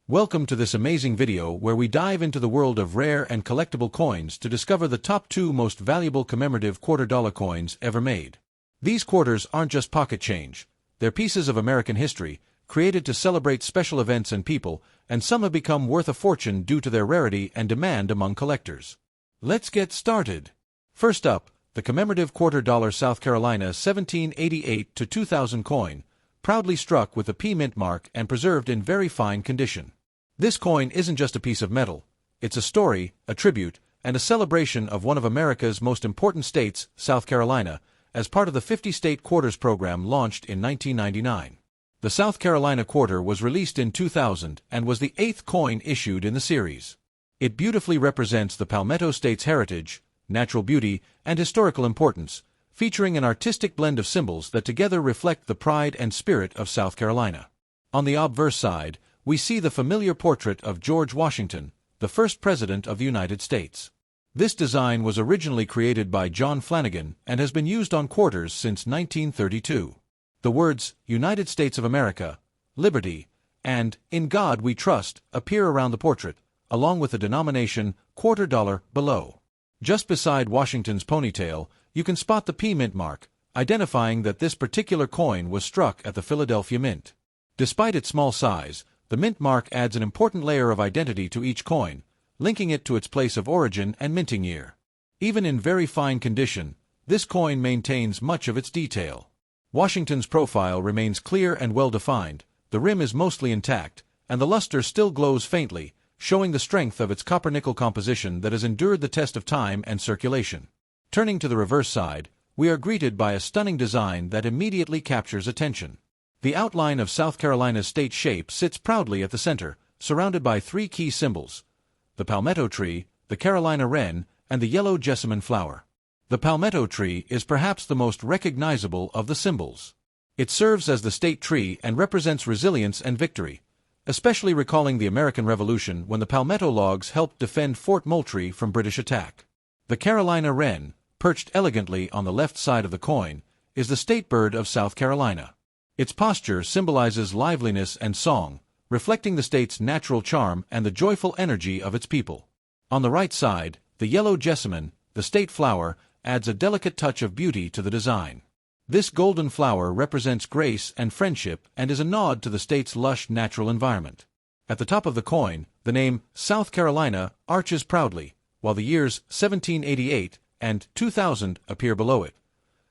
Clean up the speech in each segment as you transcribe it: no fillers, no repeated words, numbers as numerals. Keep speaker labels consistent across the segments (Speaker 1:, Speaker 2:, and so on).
Speaker 1: Welcome to this amazing video where we dive into the world of rare and collectible coins to discover the top 2 most valuable commemorative $quarter coins ever made. These quarters aren't just pocket change. They're pieces of American history, created to celebrate special events and people, and some have become worth a fortune due to their rarity and demand among collectors. Let's get started. First up, the commemorative $quarter South Carolina 1788 to 2000 coin, proudly struck with the P Mint mark and preserved in very fine condition. This coin isn't just a piece of metal, it's a story, a tribute, and a celebration of one of America's most important states, South Carolina, as part of the 50-state quarters program launched in 1999. The South Carolina quarter was released in 2000 and was the 8th coin issued in the series. It beautifully represents the Palmetto State's heritage, natural beauty, and historical importance, featuring an artistic blend of symbols that together reflect the pride and spirit of South Carolina. On the obverse side, we see the familiar portrait of George Washington, the first President of the United States. This design was originally created by John Flanagan and has been used on quarters since 1932. The words, United States of America, Liberty, and In God We Trust appear around the portrait, along with the denomination $quarter below. Just beside Washington's ponytail, you can spot the P Mint mark, identifying that this particular coin was struck at the Philadelphia Mint. Despite its small size, the Mint mark adds an important layer of identity to each coin, linking it to its place of origin and minting year. Even in very fine condition, this coin maintains much of its detail. Washington's profile remains clear and well-defined, the rim is mostly intact, and the luster still glows faintly, showing the strength of its copper-nickel composition that has endured the test of time and circulation. Turning to the reverse side, we are greeted by a stunning design that immediately captures attention. The outline of South Carolina's state shape sits proudly at the center, surrounded by 3 key symbols: the palmetto tree, the Carolina wren, and the yellow jessamine flower. The palmetto tree is perhaps the most recognizable of the symbols. It serves as the state tree and represents resilience and victory, especially recalling the American Revolution when the palmetto logs helped defend Fort Moultrie from British attack. The Carolina wren, perched elegantly on the left side of the coin, is the state bird of South Carolina. Its posture symbolizes liveliness and song, reflecting the state's natural charm and the joyful energy of its people. On the right side, the yellow jessamine, the state flower, adds a delicate touch of beauty to the design. This golden flower represents grace and friendship and is a nod to the state's lush natural environment. At the top of the coin, the name South Carolina arches proudly, while the years 1788 and 2000 appear below it.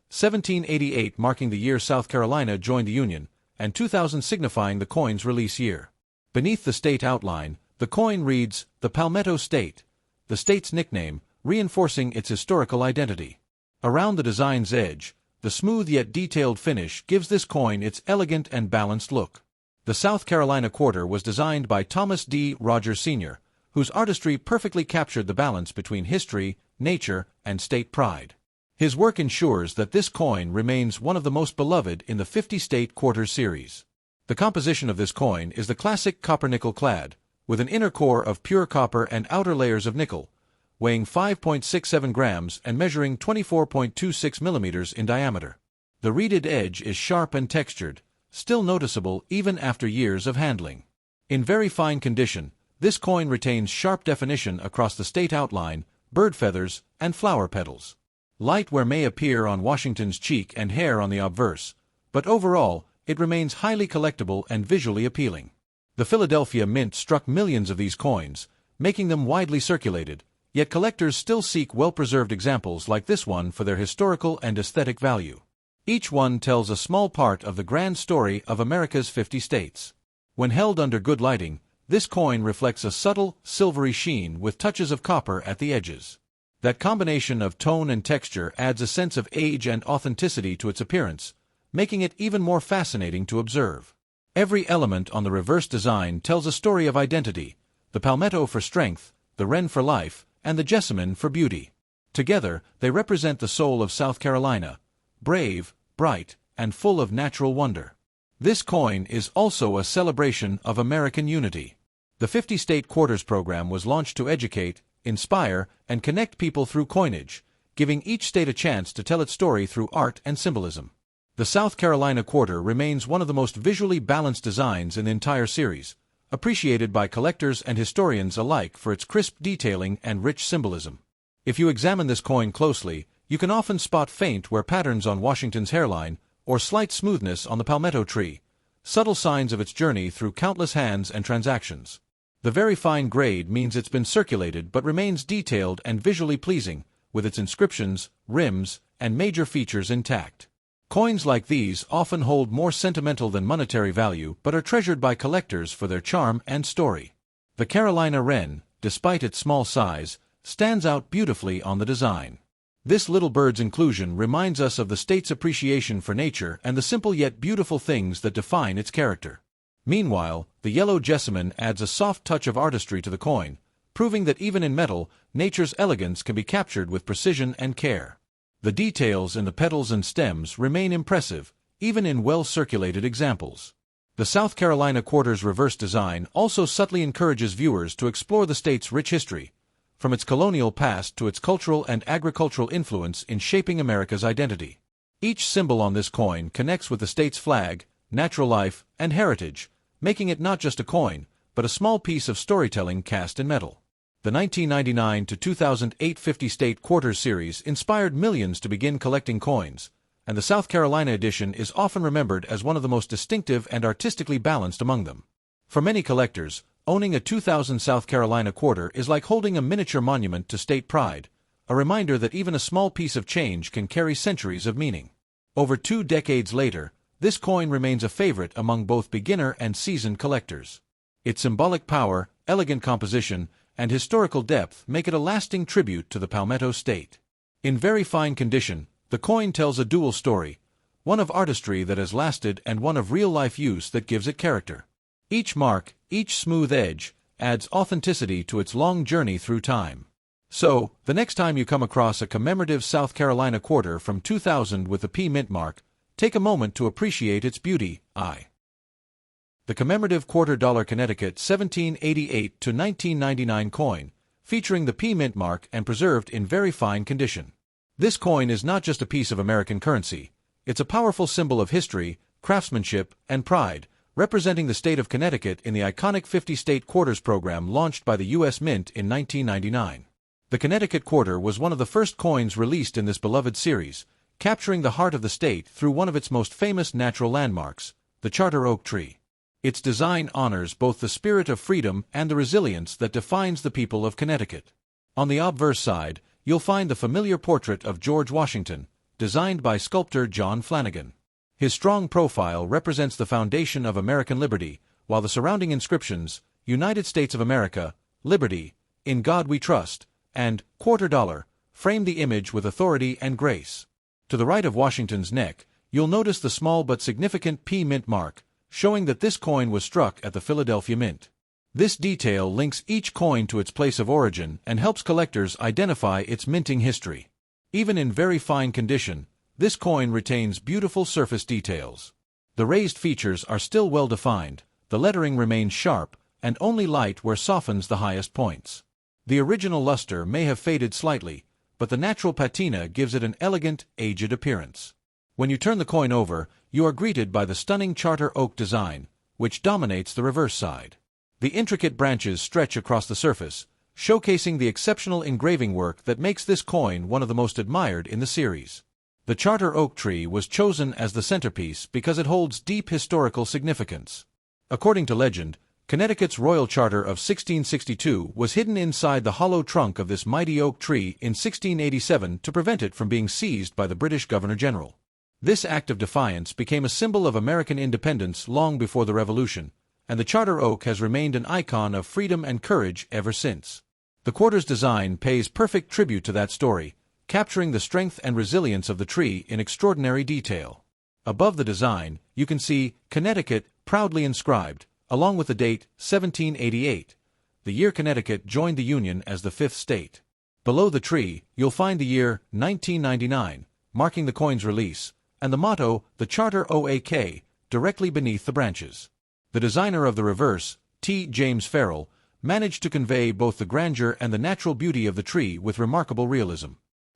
Speaker 1: 1788 marking the year South Carolina joined the Union, and 2000 signifying the coin's release year. Beneath the state outline, the coin reads, the Palmetto State, the state's nickname, reinforcing its historical identity. Around the design's edge, the smooth yet detailed finish gives this coin its elegant and balanced look. The South Carolina quarter was designed by Thomas D. Rogers Sr., whose artistry perfectly captured the balance between history, nature, and state pride. His work ensures that this coin remains one of the most beloved in the 50-state quarters series. The composition of this coin is the classic copper-nickel clad, with an inner core of pure copper and outer layers of nickel, weighing 5.67 grams and measuring 24.26 millimeters in diameter. The reeded edge is sharp and textured, still noticeable even after years of handling. In very fine condition, this coin retains sharp definition across the state outline, bird feathers, and flower petals. Light wear may appear on Washington's cheek and hair on the obverse, but overall, it remains highly collectible and visually appealing. The Philadelphia Mint struck millions of these coins, making them widely circulated, yet collectors still seek well-preserved examples like this one for their historical and aesthetic value. Each one tells a small part of the grand story of America's 50 states. When held under good lighting, this coin reflects a subtle, silvery sheen with touches of copper at the edges. That combination of tone and texture adds a sense of age and authenticity to its appearance, making it even more fascinating to observe. Every element on the reverse design tells a story of identity: the palmetto for strength, the wren for life, and the jessamine for beauty. Together, they represent the soul of South Carolina, brave, bright, and full of natural wonder. This coin is also a celebration of American unity. The 50-state quarters program was launched to educate, inspire, and connect people through coinage, giving each state a chance to tell its story through art and symbolism. The South Carolina quarter remains one of the most visually balanced designs in the entire series, appreciated by collectors and historians alike for its crisp detailing and rich symbolism. If you examine this coin closely, you can often spot faint wear patterns on Washington's hairline or slight smoothness on the palmetto tree, subtle signs of its journey through countless hands and transactions. The very fine grade means it's been circulated but remains detailed and visually pleasing, with its inscriptions, rims, and major features intact. Coins like these often hold more sentimental than monetary value but are treasured by collectors for their charm and story. The Carolina Wren, despite its small size, stands out beautifully on the design. This little bird's inclusion reminds us of the state's appreciation for nature and the simple yet beautiful things that define its character. Meanwhile, the yellow jessamine adds a soft touch of artistry to the coin, proving that even in metal, nature's elegance can be captured with precision and care. The details in the petals and stems remain impressive, even in well-circulated examples. The South Carolina quarter's reverse design also subtly encourages viewers to explore the state's rich history, from its colonial past to its cultural and agricultural influence in shaping America's identity. Each symbol on this coin connects with the state's flag, natural life, and heritage, making it not just a coin, but a small piece of storytelling cast in metal. The 1999 to 2008 50 State Quarters series inspired millions to begin collecting coins, and the South Carolina edition is often remembered as one of the most distinctive and artistically balanced among them. For many collectors, owning a 2000 South Carolina quarter is like holding a miniature monument to state pride, a reminder that even a small piece of change can carry centuries of meaning. Over 2 decades later, this coin remains a favorite among both beginner and seasoned collectors. Its symbolic power, elegant composition, and historical depth make it a lasting tribute to the Palmetto State. In very fine condition, the coin tells a dual story, one of artistry that has lasted and one of real-life use that gives it character. Each mark, each smooth edge, adds authenticity to its long journey through time. So, the next time you come across a commemorative South Carolina quarter from 2000 with the P Mint mark, take a moment to appreciate its beauty. The commemorative $quarter Connecticut 1788 to 1999 coin, featuring the P Mint mark and preserved in very fine condition. This coin is not just a piece of American currency, it's a powerful symbol of history, craftsmanship, and pride, representing the state of Connecticut in the iconic 50 State Quarters program launched by the U.S. Mint in 1999. The Connecticut quarter was one of the first coins released in this beloved series, capturing the heart of the state through one of its most famous natural landmarks, the Charter Oak Tree. Its design honors both the spirit of freedom and the resilience that defines the people of Connecticut. On the obverse side, you'll find the familiar portrait of George Washington, designed by sculptor John Flanagan. His strong profile represents the foundation of American liberty, while the surrounding inscriptions, United States of America, Liberty, In God We Trust, and $quarter, frame the image with authority and grace. To the right of Washington's neck, you'll notice the small but significant P Mint mark, showing that this coin was struck at the Philadelphia Mint. This detail links each coin to its place of origin and helps collectors identify its minting history. Even in very fine condition, this coin retains beautiful surface details. The raised features are still well defined, the lettering remains sharp, and only light wear softens the highest points. The original luster may have faded slightly, but the natural patina gives it an elegant, aged appearance. When you turn the coin over, you are greeted by the stunning Charter Oak design, which dominates the reverse side. The intricate branches stretch across the surface, showcasing the exceptional engraving work that makes this coin one of the most admired in the series. The Charter Oak Tree was chosen as the centerpiece because it holds deep historical significance. According to legend, Connecticut's royal charter of 1662 was hidden inside the hollow trunk of this mighty oak tree in 1687 to prevent it from being seized by the British Governor-General. This act of defiance became a symbol of American independence long before the Revolution, and the Charter Oak has remained an icon of freedom and courage ever since. The quarter's design pays perfect tribute to that story, capturing the strength and resilience of the tree in extraordinary detail. Above the design, you can see Connecticut proudly inscribed, along with the date 1788, the year Connecticut joined the Union as the fifth state. Below the tree, you'll find the year 1999, marking the coin's release, and the motto, the Charter Oak, directly beneath the branches. The designer of the reverse, T. James Farrell, managed to convey both the grandeur and the natural beauty of the tree with remarkable realism.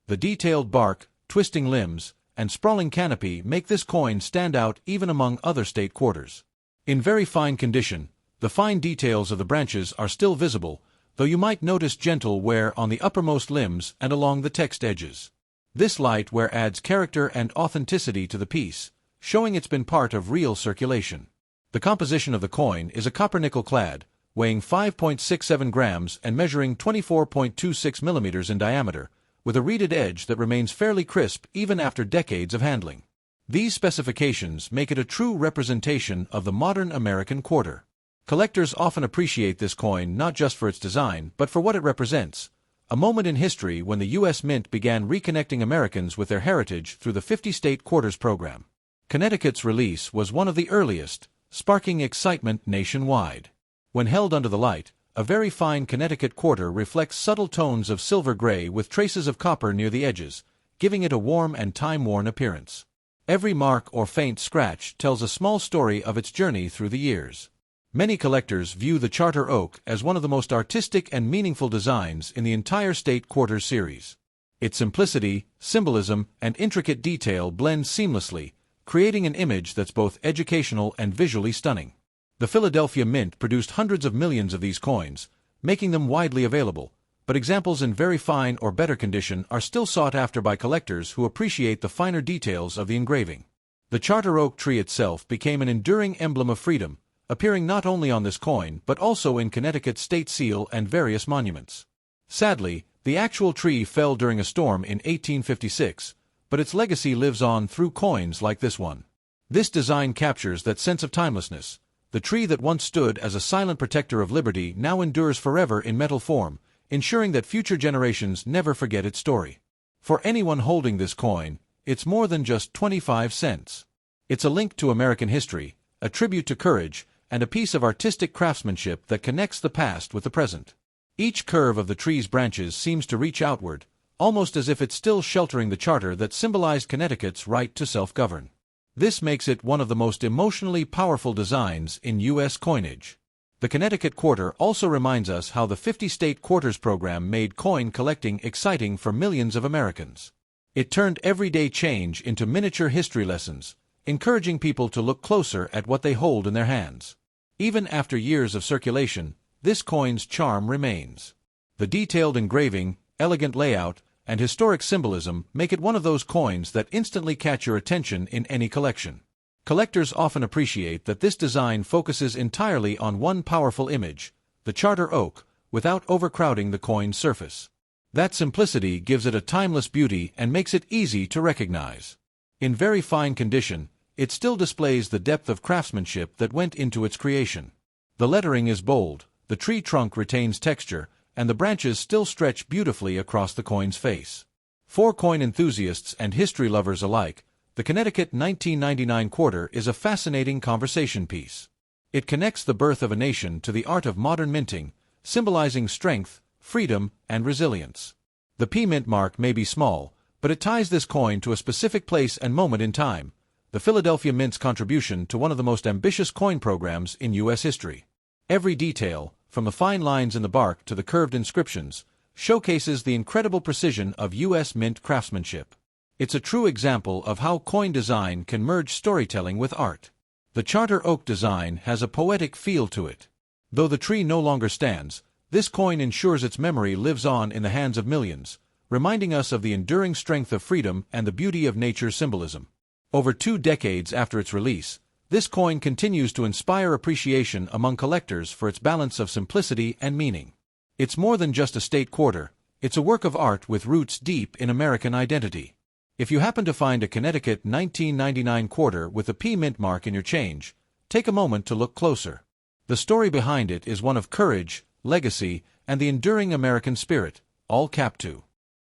Speaker 1: The detailed bark, twisting limbs, and sprawling canopy make this coin stand out even among other state quarters. In very fine condition, The fine details of the branches are still visible, though you might notice gentle wear on the uppermost limbs and along the text edges. This light wear adds character and authenticity to the piece, showing it's been part of real circulation. The composition of the coin is a copper-nickel clad, weighing 5.67 grams and measuring 24.26 millimeters in diameter, with a reeded edge that remains fairly crisp even after decades of handling. These specifications make it a true representation of the modern American quarter. Collectors often appreciate this coin not just for its design, but for what it represents, a moment in history when the U.S. Mint began reconnecting Americans with their heritage through the 50-state quarters program. Connecticut's release was one of the earliest, sparking excitement nationwide. When held under the light, a very fine Connecticut quarter reflects subtle tones of silver gray with traces of copper near the edges, giving it a warm and time-worn appearance. Every mark or faint scratch tells a small story of its journey through the years. Many collectors view the Charter Oak as one of the most artistic and meaningful designs in the entire state quarters series. Its simplicity, symbolism, and intricate detail blend seamlessly, creating an image that's both educational and visually stunning. The Philadelphia Mint produced hundreds of millions of these coins, making them widely available, but examples in very fine or better condition are still sought after by collectors who appreciate the finer details of the engraving. The Charter Oak tree itself became an enduring emblem of freedom, appearing not only on this coin but also in Connecticut's state seal and various monuments. Sadly, the actual tree fell during a storm in 1856, but its legacy lives on through coins like this one. This design captures that sense of timelessness. The tree that once stood as a silent protector of liberty now endures forever in metal form, ensuring that future generations never forget its story. For anyone holding this coin, it's more than just 25 cents. It's a link to American history, a tribute to courage, and a piece of artistic craftsmanship that connects the past with the present. Each curve of the tree's branches seems to reach outward, almost as if it's still sheltering the charter that symbolized Connecticut's right to self-govern. This makes it one of the most emotionally powerful designs in U.S. coinage. The Connecticut quarter also reminds us how the 50-state quarters program made coin collecting exciting for millions of Americans. It turned everyday change into miniature history lessons, encouraging people to look closer at what they hold in their hands. Even after years of circulation, this coin's charm remains. The detailed engraving, elegant layout, and historic symbolism make it one of those coins that instantly catch your attention in any collection. Collectors often appreciate that this design focuses entirely on one powerful image, the Charter Oak, without overcrowding the coin's surface. That simplicity gives it a timeless beauty and makes it easy to recognize. In very fine condition, it still displays the depth of craftsmanship that went into its creation. The lettering is bold, the tree trunk retains texture, and the branches still stretch beautifully across the coin's face. For coin enthusiasts and history lovers alike, the Connecticut 1999 quarter is a fascinating conversation piece. It connects the birth of a nation to the art of modern minting, symbolizing strength, freedom, and resilience. The P Mint mark may be small, but it ties this coin to a specific place and moment in time, the Philadelphia Mint's contribution to one of the most ambitious coin programs in U.S. history. Every detail, from the fine lines in the bark to the curved inscriptions, showcases the incredible precision of U.S. Mint craftsmanship. It's a true example of how coin design can merge storytelling with art. The Charter Oak design has a poetic feel to it. Though the tree no longer stands, this coin ensures its memory lives on in the hands of millions, reminding us of the enduring strength of freedom and the beauty of nature's symbolism. Over 2 decades after its release, this coin continues to inspire appreciation among collectors for its balance of simplicity and meaning. It's more than just a state quarter, it's a work of art with roots deep in American identity. If you happen to find a Connecticut 1999 quarter with a P Mint mark in your change, take a moment to look closer. The story behind it is one of courage, legacy, and the enduring American spirit, all capped to